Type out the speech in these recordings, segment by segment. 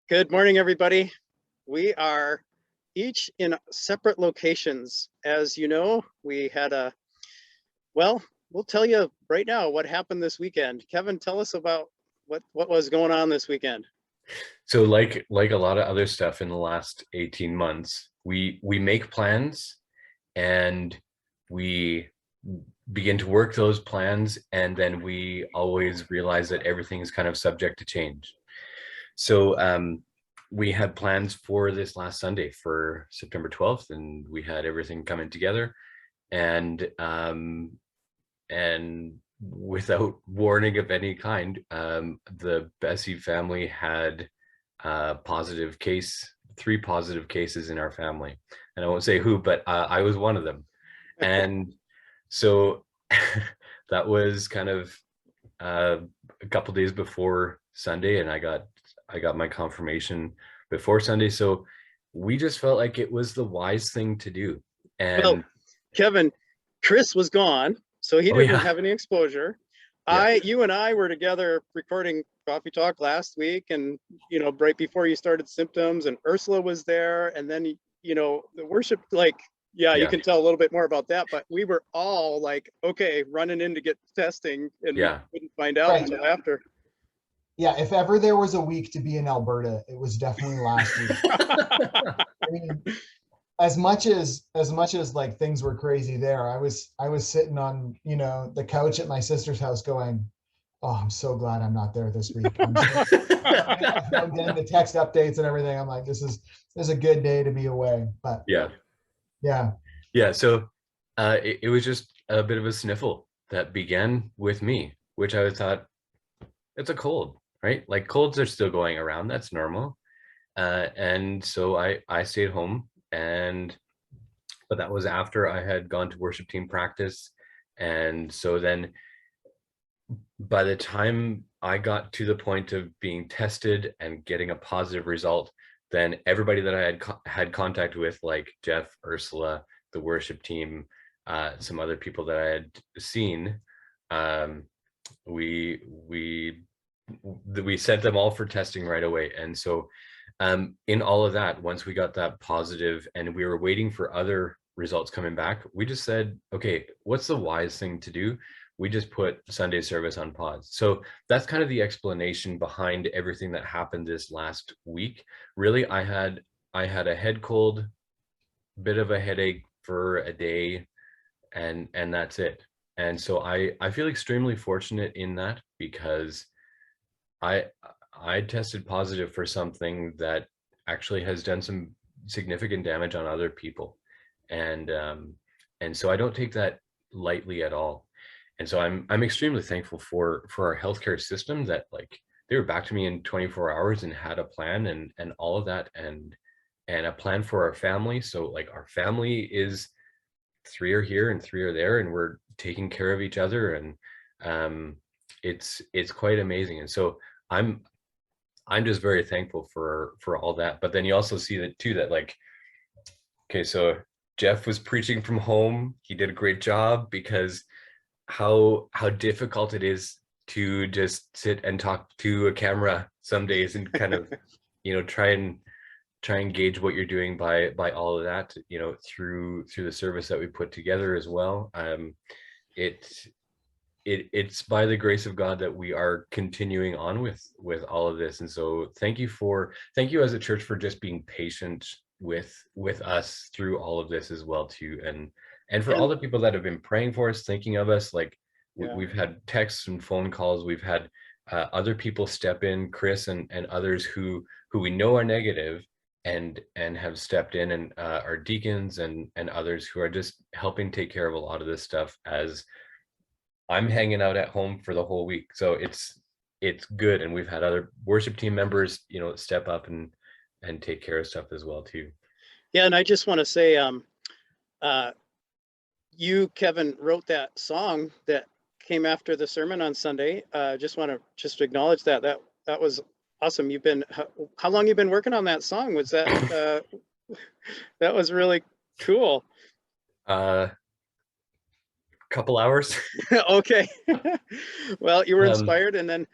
Good morning, everybody. We are each in separate locations. As you know, we had well, we'll tell you right now what happened this weekend. Kevin, tell us about what was going on this weekend. So like a lot of other stuff in the last 18 months, we make plans and we begin to work those plans, and then we always realize that everything is kind of subject to change. So we had plans for this last Sunday for September 12th, and we had everything coming together, and without warning of any kind, the Bessey family had three positive cases in our family. And I won't say who, but I was one of them. And so that was kind of a couple days before Sunday, and I got my confirmation before Sunday. So we just felt like it was the wise thing to do. And well, Kevin, Chris was gone, so he didn't have any exposure. You and I were together recording Coffee Talk last week, and right before you started symptoms, and Ursula was there, and then the worship, you can tell a little bit more about that, but we were all like, okay, running in to get testing, and we couldn't find out until after. Yeah, if ever there was a week to be in Alberta, it was definitely last week. I mean, as much as like things were crazy there, I was sitting on the couch at my sister's house going, oh, I'm so glad I'm not there this week. I'm getting the text updates and everything. I'm like, this is a good day to be away. But yeah. So it was just a bit of a sniffle that began with me, which I thought, it's a cold, right? Like colds are still going around. That's normal. And so I stayed home, but that was after I had gone to worship team practice. And so then by the time I got to the point of being tested and getting a positive result, then everybody that I had contact with, like Jeff, Ursula, the worship team, some other people that I had seen, we sent them all for testing right away. And so in all of that, once we got that positive and we were waiting for other results coming back, we just said, okay, what's the wise thing to do? We just put Sunday service on pause. So that's kind of the explanation behind everything that happened this last week. Really, I had a head cold, bit of a headache for a day, and that's it. And so I feel extremely fortunate in that, because I tested positive for something that actually has done some significant damage on other people. And so I don't take that lightly at all. And so I'm extremely thankful for our healthcare system, that like they were back to me in 24 hours and had a plan and all of that, and a plan for our family. So like our family is 3 are here and 3 are there, and we're taking care of each other, and it's quite amazing. And so I'm just very thankful for all that. But then you also see that too, that like, okay, so Jeff was preaching from home. He did a great job, because how difficult it is to just sit and talk to a camera some days and kind of try and gauge what you're doing by all of that through the service that we put together as well. It's by the grace of God that we are continuing on with all of this. And so thank you as a church for just being patient with us through all of this as well too, and for all the people that have been praying for us, thinking of us. Like we've had texts and phone calls, we've had other people step in, Chris and others who we know are negative, and have stepped in, and our deacons and others who are just helping take care of a lot of this stuff as I'm hanging out at home for the whole week. So it's good. And we've had other worship team members step up and take care of stuff as well too. Yeah, and I just want to say, you, Kevin, wrote that song that came after the sermon on Sunday. Just want to acknowledge that was awesome. How long you been working on that song? Was that that was really cool. Couple hours. Okay. Well, you were inspired, and then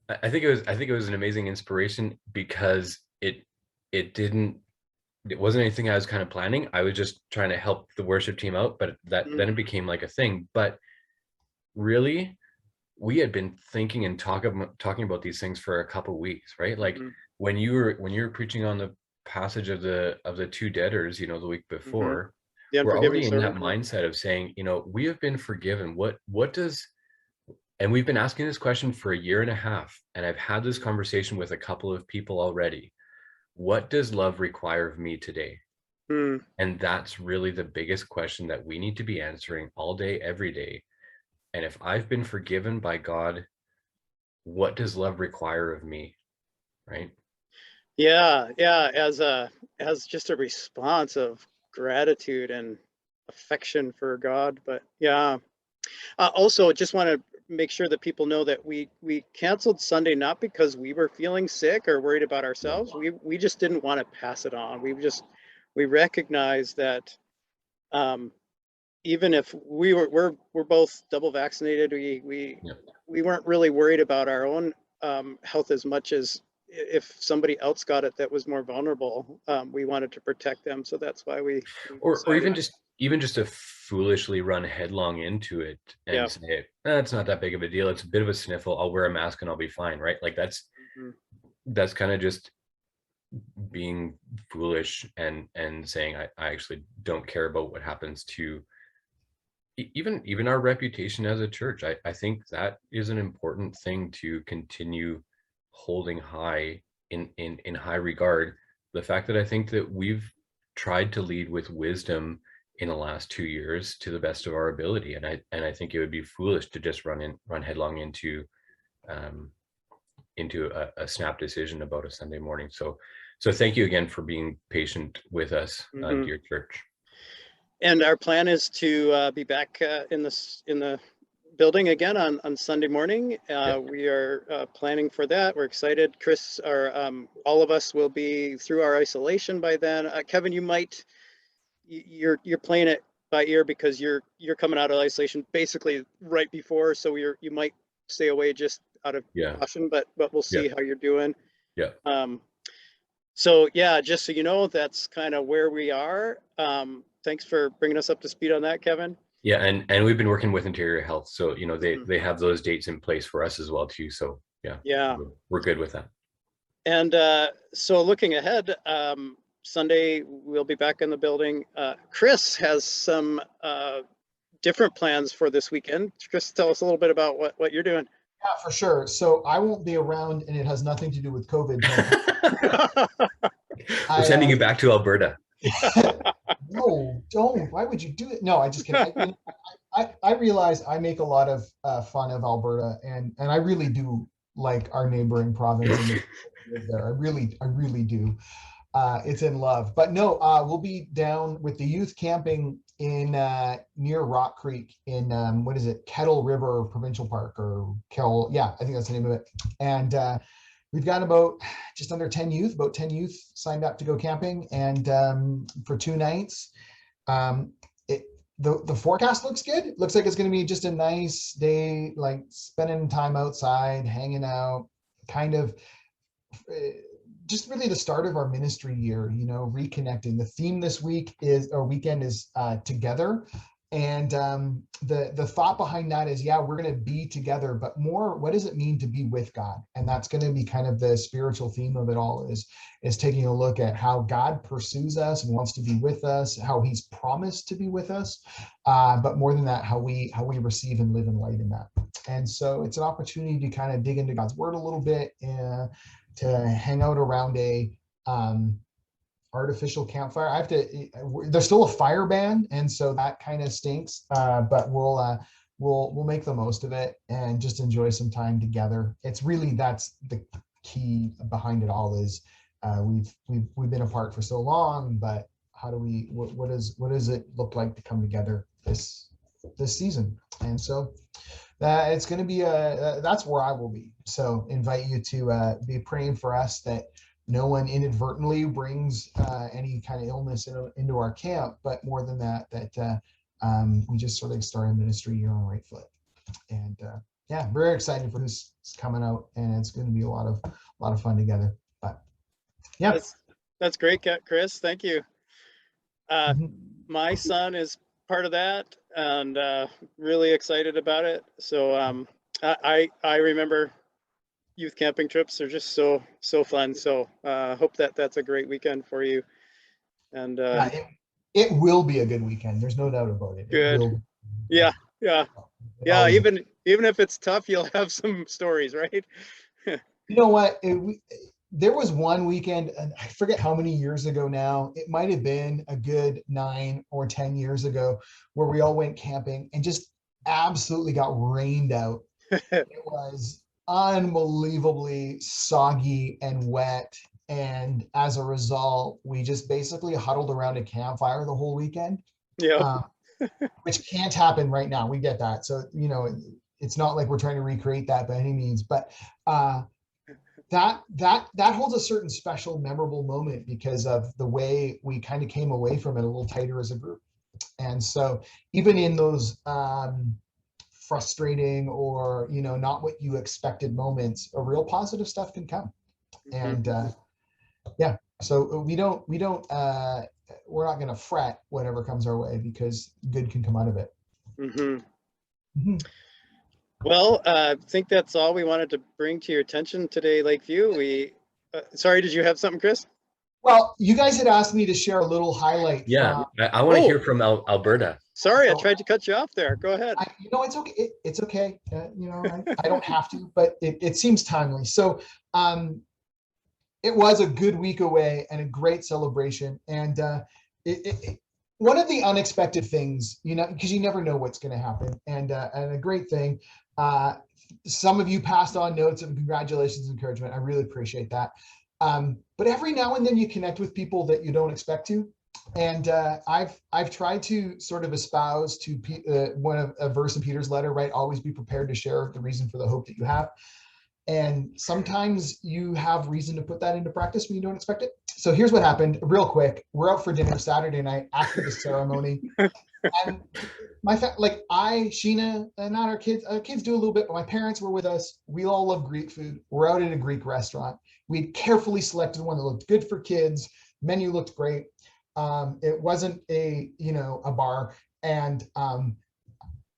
I think it was an amazing inspiration because it wasn't anything I was kind of planning. I was just trying to help the worship team out, but then it became like a thing. But really, we had been thinking and talking about these things for a couple of weeks, right? Like when you were preaching on the passage of the two debtors, the week before, The we're unforgiving already in that servant. mindset of saying, we have been forgiven. What does, and we've been asking this question for a year and a half, and I've had this conversation with a couple of people already. What does love require of me today? And that's really the biggest question that we need to be answering all day, every day. And if I've been forgiven by God, what does love require of me? Right? Yeah, as just a response of gratitude and affection for God. But yeah, also just want to make sure that people know that we canceled Sunday not because we were feeling sick or worried about ourselves. We just didn't want to pass it on. We recognize that even if we're both double vaccinated, we weren't really worried about our own health as much as if somebody else got it that was more vulnerable. We wanted to protect them, so that's why we or even just to foolishly run headlong into it and say, it's not that big of a deal. It's a bit of a sniffle. I'll wear a mask and I'll be fine, right? Like that's kind of just being foolish and saying I actually don't care about what happens to even our reputation as a church. I think that is an important thing to continue holding high in high regard. The fact that I think that we've tried to lead with wisdom in the last 2 years to the best of our ability, and I think it would be foolish to just run headlong into a snap decision about a Sunday morning. So thank you again for being patient with us, dear church. And our plan is to be back in the building again on Sunday morning. We are planning for that. We're excited. Chris, all of us will be through our isolation by then. Kevin, you're playing it by ear because you're coming out of isolation basically right before, so you might stay away just out of caution, but we'll see how you're doing. So yeah, just so you know, that's kind of where we are. Thanks for bringing us up to speed on that, Kevin. Yeah, and we've been working with Interior Health, so they have those dates in place for us as well too. So yeah, we're good with that. And so looking ahead, Sunday we'll be back in the building. Chris has some different plans for this weekend. Chris, tell us a little bit about what you're doing. Yeah, for sure. So I won't be around, and it has nothing to do with COVID. We're sending you back to Alberta. No, don't. Why would you do it? No, I just kidding. I realize I make a lot of fun of Alberta, and I really do like our neighboring province. There, I really do. It's in love. But no, we'll be down with the youth camping in near Rock Creek in what is it, Kettle River Provincial Park, or Kettle, I think that's the name of it. And we've got about just under 10 youth signed up to go camping, and for 2 nights. The forecast looks good. It looks like it's going to be just a nice day, like spending time outside, hanging out, kind of just really the start of our ministry year, reconnecting. The theme this weekend is together. And the thought behind that is, we're going to be together, but more, what does it mean to be with God? And that's going to be kind of the spiritual theme of it all, is taking a look at how God pursues us and wants to be with us, how he's promised to be with us, but more than that, how we receive and live in light in that. And so it's an opportunity to kind of dig into God's word a little bit, to hang out around a artificial campfire. There's still a fire ban, and so that kind of stinks, but we'll make the most of it and just enjoy some time together. It's really, that's the key behind it all, is we've been apart for so long, but how do we, what does it look like to come together this season? And so it's going to be that's where I will be. So invite you to be praying for us that no one inadvertently brings any kind of illness into our camp, but more than that, we just sort of start a ministry year on the right foot. And yeah, very excited for who's coming out, and it's going to be a lot of fun together. But yeah, that's great, Chris. Thank you. Mhm. My son is part of that, and really excited about it. So I remember youth camping trips are just so fun. So hope that's a great weekend for you. And Yeah, it will be a good weekend. There's no doubt about it. It good. will. Yeah, yeah, yeah. Always. Even if it's tough, you'll have some stories, right? You know what? There was one weekend, and I forget how many years ago now. It might have been a good 9 or 10 years ago, where we all went camping and just absolutely got rained out. It was unbelievably soggy and wet. And as a result, we just basically huddled around a campfire the whole weekend, Yeah. which can't happen right now. We get that. So, it's not like we're trying to recreate that by any means, but that holds a certain special, memorable moment because of the way we kind of came away from it a little tighter as a group. And so even in those frustrating or not what you expected moments, a real positive stuff can come. And yeah, so we're not going to fret whatever comes our way, because good can come out of it. Well, I think that's all we wanted to bring to your attention today, Lakeview. Sorry, did you have something, Chris? Well, you guys had asked me to share a little highlight. Yeah, I want to hear from Alberta. Sorry, I tried to cut you off there. Go ahead. It's okay. It's okay. I don't have to, but it seems timely. So it was a good week away and a great celebration. And one of the unexpected things, because you never know what's going to happen. And a great thing, some of you passed on notes of congratulations and encouragement. I really appreciate that. But every now and then you connect with people that you don't expect to. And I've tried to sort of espouse to a verse in Peter's letter, right? Always be prepared to share the reason for the hope that you have. And sometimes you have reason to put that into practice when you don't expect it. So here's what happened real quick. We're out for dinner Saturday night after the ceremony. And Sheena, and not our kids do a little bit, but my parents were with us. We all love Greek food. We're out at a Greek restaurant. We carefully selected one that looked good for kids. Menu looked great. It wasn't a bar, and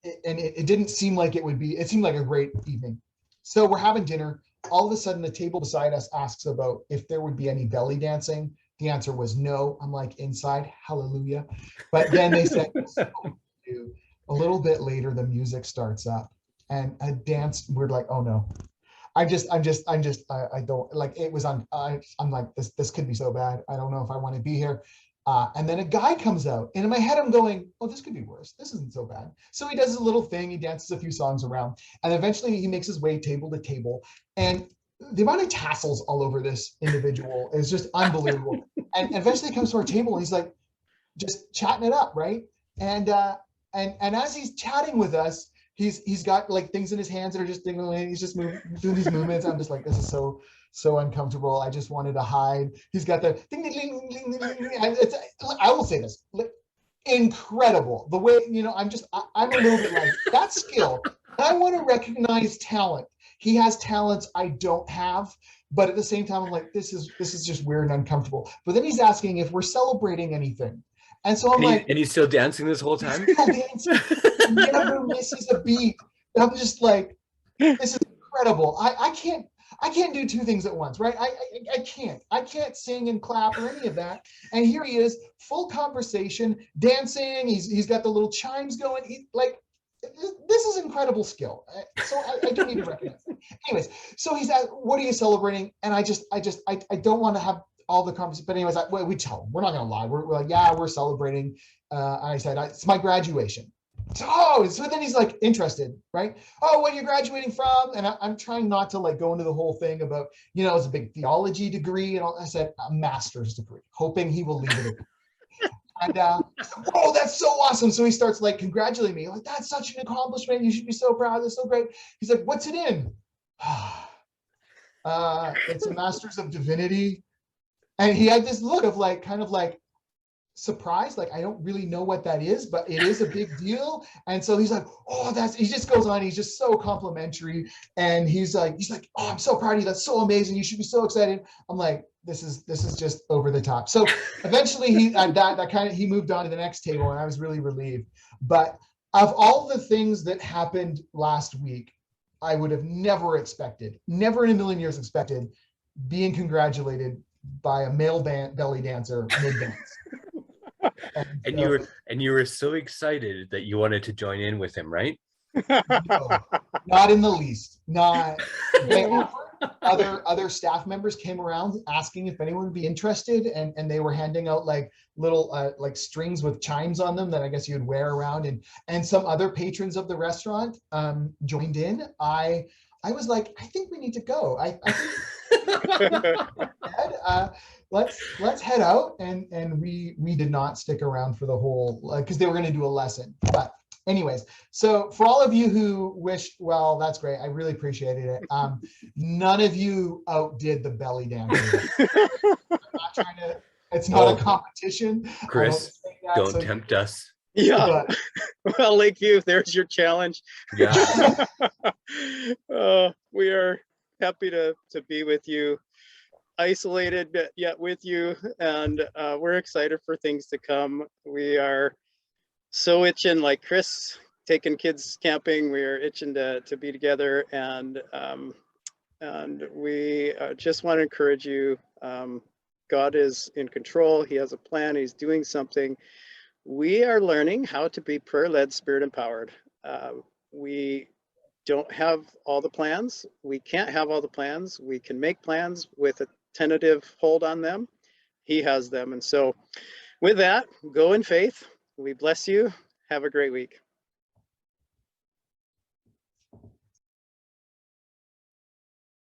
it didn't seem like it would be. It seemed like a great evening. So we're having dinner. All of a sudden, the table beside us asks about if there would be any belly dancing. The answer was no. I'm like, inside, hallelujah. But then they said, a little bit later, the music starts up and a dance. We're like, oh no. I don't like it was on. I'm like, this could be so bad. I don't know if I want to be here. And then a guy comes out, and in my head I'm going, oh, this could be worse. This isn't so bad. So he does his little thing. He dances a few songs around, and eventually he makes his way table to table. And the amount of tassels all over this individual is just unbelievable. And eventually he comes to our table, and he's like, just chatting it up, right? And as he's chatting with us, he's got like things in his hands that are just dingling. He's just doing these movements. I'm just like, this is so uncomfortable. I just wanted to hide. He's got the ding, ding, ding, ding, ding, ding. I will say this, incredible. The way, I'm a little bit like, that skill. I want to recognize talent. He has talents I don't have, but at the same time, I'm like, this is just weird and uncomfortable. But then he's asking if we're celebrating anything. And so and he's still dancing this whole time? Still dancing. He never misses a beat. I'm just like, this is incredible. I can't do two things at once, right? I can't sing and clap or any of that. And here he is, full conversation, dancing. He's got the little chimes going. This is incredible skill. So I do need to recognize that. Anyways, so he's at, what are you celebrating? And I don't want to have all the conversation, but anyways, we tell him, we're not going to lie. We're like, yeah, we're celebrating. I said, it's my graduation. So then he's like interested, right? Oh, what are you graduating from? And I'm trying not to like go into the whole thing about, it's a big theology degree. And I said, a master's degree, hoping he will leave it. And oh, that's so awesome. So he starts like congratulating me. Like, that's such an accomplishment. You should be so proud. That's so great. He's like, what's it in? It's a master's of divinity. And he had this look of like, kind of like surprised. Like, I don't really know what that is, but it is a big deal. And so he's like, oh, he just goes on. He's just so complimentary. And he's like, oh, I'm so proud of you. That's so amazing. You should be so excited. I'm like, this is just over the top. So eventually he moved on to the next table, and I was really relieved. But of all the things that happened last week, I would have never in a million years expected being congratulated by a male belly dancer mid-dance. And you were so excited that you wanted to join in with him, right? No, not in the least. Not. They offered, other staff members came around asking if anyone would be interested, and they were handing out like little like strings with chimes on them that I guess you'd wear around, and some other patrons of the restaurant joined in. I was like, I think we need to go. I think let's head out, and we did not stick around for the whole, because they were going to do a lesson. But anyways, so for all of you who wished, well, that's great. I really appreciated it. None of you outdid the belly dancing. I'm not trying to. It's not a competition. Chris, don't tempt us. Yeah. Well, Lakeview, there's your challenge. Yeah. We are happy to be with you, isolated yet with you, and we're excited for things to come. We are so itching, like Chris taking kids camping. We are itching to be together, and we just want to encourage you. God is in control. He has a plan. He's doing something. We are learning how to be prayer-led, spirit-empowered. We don't have all the plans. We can't have all the plans. We can make plans with a tentative hold on them. He has them. And so with that, go in faith. We bless you. Have a great week.